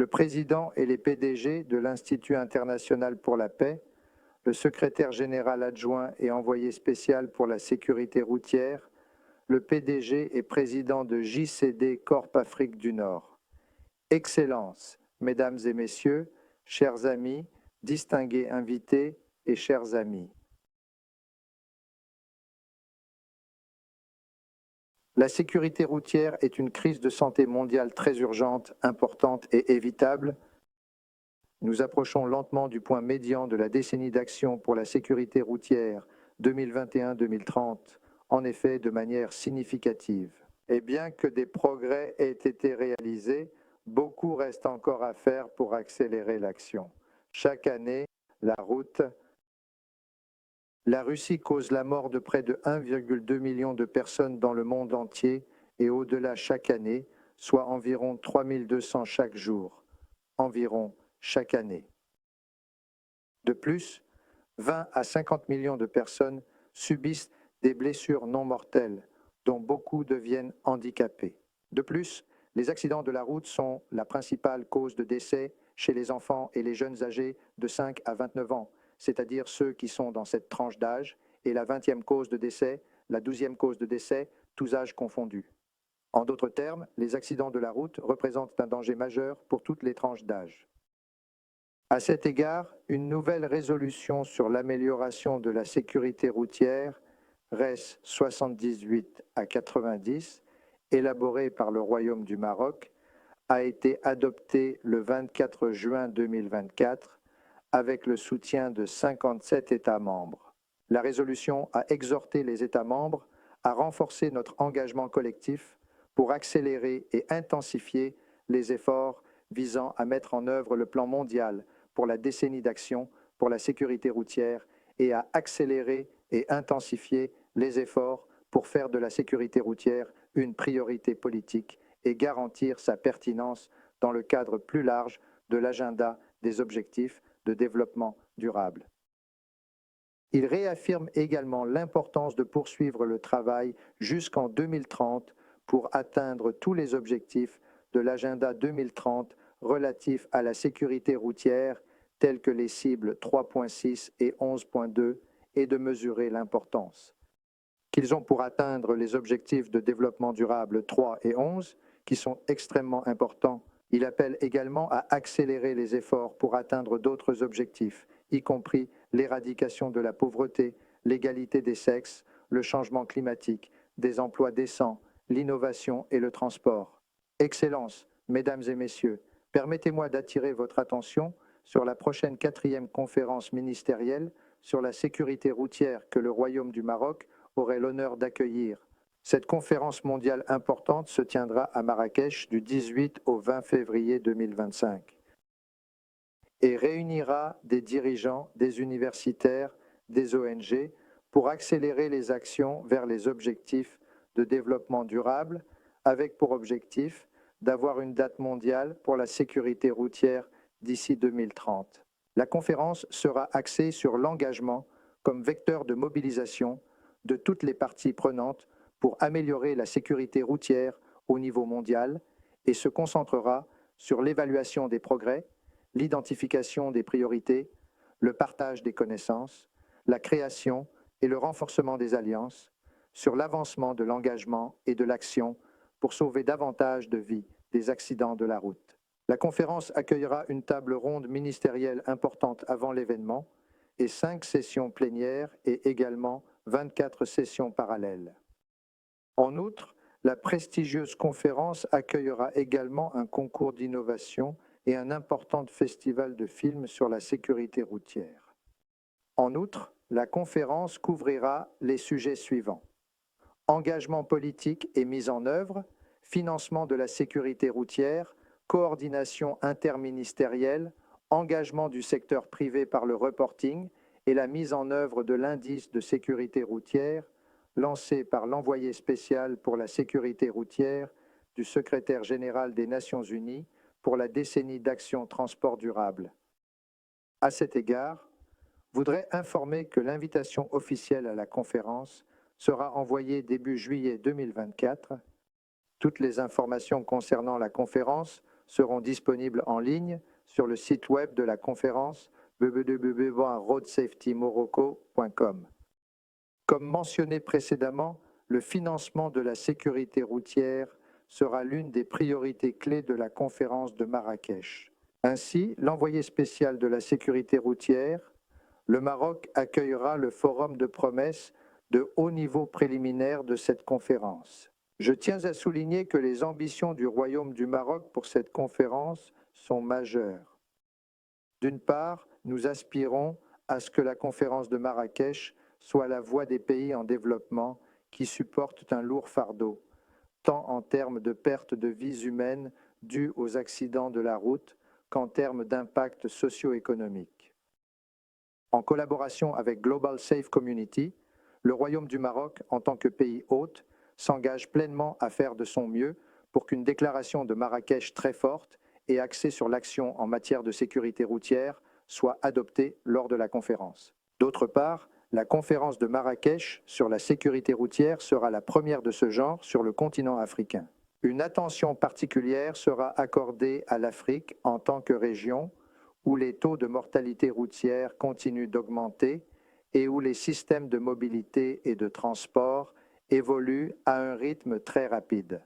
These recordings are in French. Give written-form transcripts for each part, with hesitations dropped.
le président et les PDG de l'Institut international pour la paix, le secrétaire général adjoint et envoyé spécial pour la sécurité routière, le PDG et président de JCD Corp Afrique du Nord. Excellences, Mesdames et Messieurs, chers amis, distingués invités et chers amis. La sécurité routière est une crise de santé mondiale très urgente, importante et évitable. Nous approchons lentement du point médian de la décennie d'action pour la sécurité routière 2021-2030, en effet de manière significative. Et bien que des progrès aient été réalisés, beaucoup reste encore à faire pour accélérer l'action. Chaque année, la Russie cause la mort de près de 1,2 million de personnes dans le monde entier et au-delà chaque année, soit environ 3200 chaque jour, environ chaque année. De plus, 20 à 50 millions de personnes subissent des blessures non mortelles, dont beaucoup deviennent handicapés. De plus, les accidents de la route sont la principale cause de décès chez les enfants et les jeunes âgés de 5 à 29 ans, c'est-à-dire ceux qui sont dans cette tranche d'âge, et la 20e cause de décès, la 12e cause de décès, tous âges confondus. En d'autres termes, les accidents de la route représentent un danger majeur pour toutes les tranches d'âge. À cet égard, une nouvelle résolution sur l'amélioration de la sécurité routière, RES 78 à 90, élaborée par le Royaume du Maroc, a été adoptée le 24 juin 2024 avec le soutien de 57 États membres. La résolution a exhorté les États membres à renforcer notre engagement collectif pour accélérer et intensifier les efforts visant à mettre en œuvre le plan mondial pour la décennie d'action pour la sécurité routière et à accélérer et intensifier les efforts pour faire de la sécurité routière une priorité politique et garantir sa pertinence dans le cadre plus large de l'agenda des objectifs de développement durable. Il réaffirme également l'importance de poursuivre le travail jusqu'en 2030 pour atteindre tous les objectifs de l'agenda 2030 relatifs à la sécurité routière, tels que les cibles 3.6 et 11.2, et de mesurer l'importance qu'ils ont pour atteindre les objectifs de développement durable 3 et 11, qui sont extrêmement importants. Il appelle également à accélérer les efforts pour atteindre d'autres objectifs, y compris l'éradication de la pauvreté, l'égalité des sexes, le changement climatique, des emplois décents, l'innovation et le transport. Excellences, Mesdames et Messieurs, permettez-moi d'attirer votre attention sur la prochaine 4e conférence ministérielle sur la sécurité routière que le Royaume du Maroc aurait l'honneur d'accueillir. Cette conférence mondiale importante se tiendra à Marrakech du 18 au 20 février 2025 et réunira des dirigeants, des universitaires, des ONG pour accélérer les actions vers les objectifs de développement durable avec pour objectif d'avoir une date mondiale pour la sécurité routière d'ici 2030. La conférence sera axée sur l'engagement comme vecteur de mobilisation de toutes les parties prenantes pour améliorer la sécurité routière au niveau mondial et se concentrera sur l'évaluation des progrès, l'identification des priorités, le partage des connaissances, la création et le renforcement des alliances, sur l'avancement de l'engagement et de l'action pour sauver davantage de vies des accidents de la route. La conférence accueillera une table ronde ministérielle importante avant l'événement et 5 sessions plénières et également 24 sessions parallèles. En outre, la prestigieuse conférence accueillera également un concours d'innovation et un important festival de films sur la sécurité routière. En outre, la conférence couvrira les sujets suivants: engagement politique et mise en œuvre, financement de la sécurité routière, coordination interministérielle, engagement du secteur privé par le reporting et la mise en œuvre de l'indice de sécurité routière lancé par l'envoyé spécial pour la sécurité routière du secrétaire général des Nations Unies pour la décennie d'action transport durable. À cet égard, je voudrais informer que l'invitation officielle à la conférence sera envoyée début juillet 2024. Toutes les informations concernant la conférence seront disponibles en ligne sur le site web de la conférence www.roadsafetymorocco.com. Comme mentionné précédemment, le financement de la sécurité routière sera l'une des priorités clés de la conférence de Marrakech. Ainsi, l'envoyé spécial de la sécurité routière, le Maroc accueillera le forum de promesses de haut niveau préliminaire de cette conférence. Je tiens à souligner que les ambitions du Royaume du Maroc pour cette conférence sont majeures. D'une part, nous aspirons à ce que la conférence de Marrakech soit la voie des pays en développement qui supportent un lourd fardeau, tant en termes de perte de vies humaines dues aux accidents de la route qu'en termes d'impact socio-économique. En collaboration avec Global Safe Community, le Royaume du Maroc, en tant que pays hôte, s'engage pleinement à faire de son mieux pour qu'une déclaration de Marrakech très forte et axée sur l'action en matière de sécurité routière soit adoptée lors de la conférence. D'autre part, la conférence de Marrakech sur la sécurité routière sera la première de ce genre sur le continent africain. Une attention particulière sera accordée à l'Afrique en tant que région où les taux de mortalité routière continuent d'augmenter et où les systèmes de mobilité et de transport évoluent à un rythme très rapide.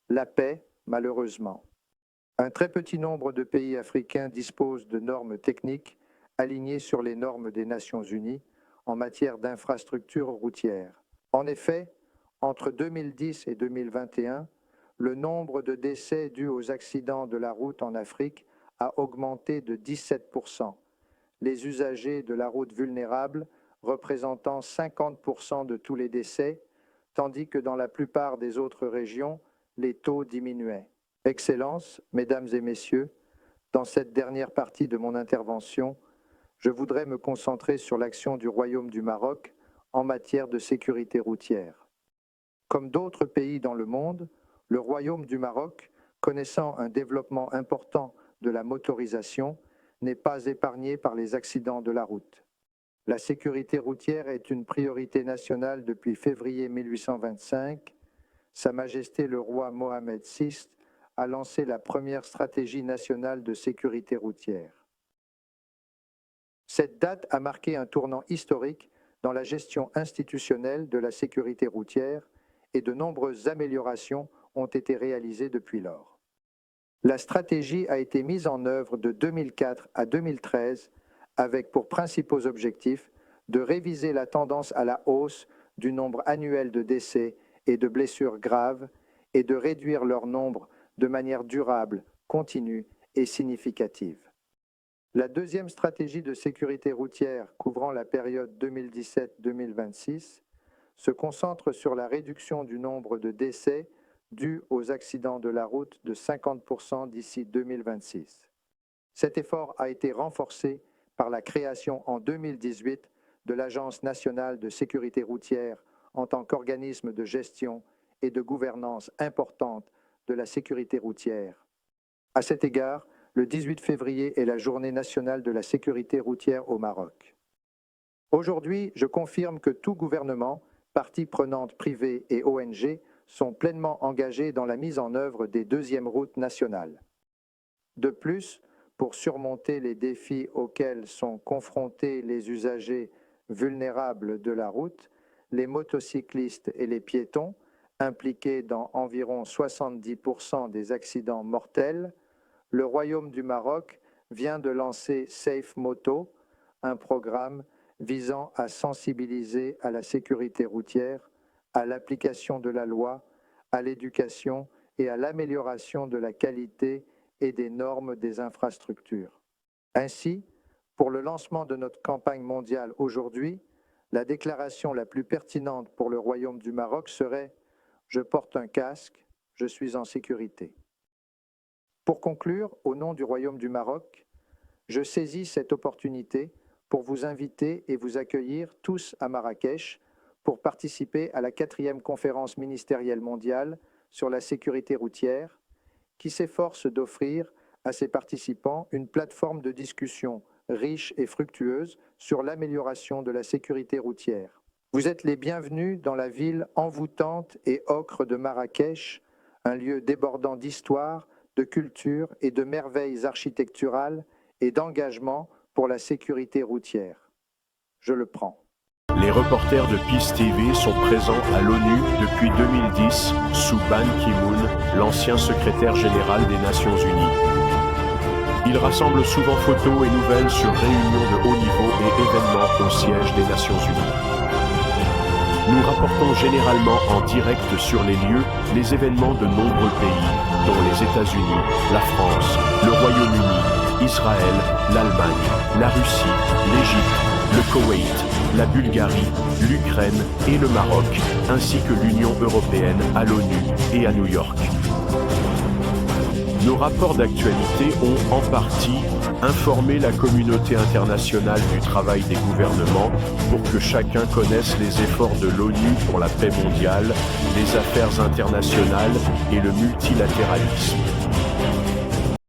La paix, malheureusement. Un très petit nombre de pays africains disposent de normes techniques alignées sur les normes des Nations Unies en matière d'infrastructures routières. En effet, entre 2010 et 2021, le nombre de décès dus aux accidents de la route en Afrique a augmenté de 17%, les usagers de la route vulnérables représentant 50% de tous les décès, tandis que dans la plupart des autres régions, les taux diminuaient. Excellences, Mesdames et Messieurs, dans cette dernière partie de mon intervention, je voudrais me concentrer sur l'action du Royaume du Maroc en matière de sécurité routière. Comme d'autres pays dans le monde, le Royaume du Maroc, connaissant un développement important de la motorisation, n'est pas épargné par les accidents de la route. La sécurité routière est une priorité nationale depuis février 1825. Sa Majesté le roi Mohamed VI a lancé la première stratégie nationale de sécurité routière. Cette date a marqué un tournant historique dans la gestion institutionnelle de la sécurité routière et de nombreuses améliorations ont été réalisées depuis lors. La stratégie a été mise en œuvre de 2004 à 2013 avec pour principaux objectifs de réviser la tendance à la hausse du nombre annuel de décès et de blessures graves et de réduire leur nombre de manière durable, continue et significative. La deuxième stratégie de sécurité routière couvrant la période 2017-2026 se concentre sur la réduction du nombre de décès dus aux accidents de la route de 50% d'ici 2026. Cet effort a été renforcé par la création en 2018 de l'Agence nationale de sécurité routière en tant qu'organisme de gestion et de gouvernance importante de la sécurité routière. À cet égard, le 18 février est la Journée nationale de la sécurité routière au Maroc. Aujourd'hui, je confirme que tout gouvernement, parties prenantes privées et ONG sont pleinement engagés dans la mise en œuvre des deuxièmes routes nationales. De plus, pour surmonter les défis auxquels sont confrontés les usagers vulnérables de la route, les motocyclistes et les piétons, impliqués dans environ 70% des accidents mortels, le Royaume du Maroc vient de lancer Safe Moto, un programme visant à sensibiliser à la sécurité routière, à l'application de la loi, à l'éducation et à l'amélioration de la qualité et des normes des infrastructures. Ainsi, pour le lancement de notre campagne mondiale aujourd'hui, la déclaration la plus pertinente pour le Royaume du Maroc serait « Je porte un casque, je suis en sécurité ». Pour conclure, au nom du Royaume du Maroc, je saisis cette opportunité pour vous inviter et vous accueillir tous à Marrakech pour participer à la 4e conférence ministérielle mondiale sur la sécurité routière, qui s'efforce d'offrir à ses participants une plateforme de discussion riche et fructueuse sur l'amélioration de la sécurité routière. Vous êtes les bienvenus dans la ville envoûtante et ocre de Marrakech, un lieu débordant d'histoire, de culture et de merveilles architecturales et d'engagement pour la sécurité routière. Je le prends. Les reporters de Peace TV sont présents à l'ONU depuis 2010 sous Ban Ki-moon, l'ancien secrétaire général des Nations Unies. Ils rassemblent souvent photos et nouvelles sur réunions de haut niveau et événements au siège des Nations Unies. Nous rapportons généralement en direct sur les lieux les événements de nombreux pays, dont les États-Unis, la France, le Royaume-Uni, Israël, l'Allemagne, la Russie, l'Égypte, le Koweït, la Bulgarie, l'Ukraine et le Maroc, ainsi que l'Union européenne à l'ONU et à New York. Nos rapports d'actualité ont en partie informé la communauté internationale du travail des gouvernements pour que chacun connaisse les efforts de l'ONU pour la paix mondiale, les affaires internationales et le multilatéralisme.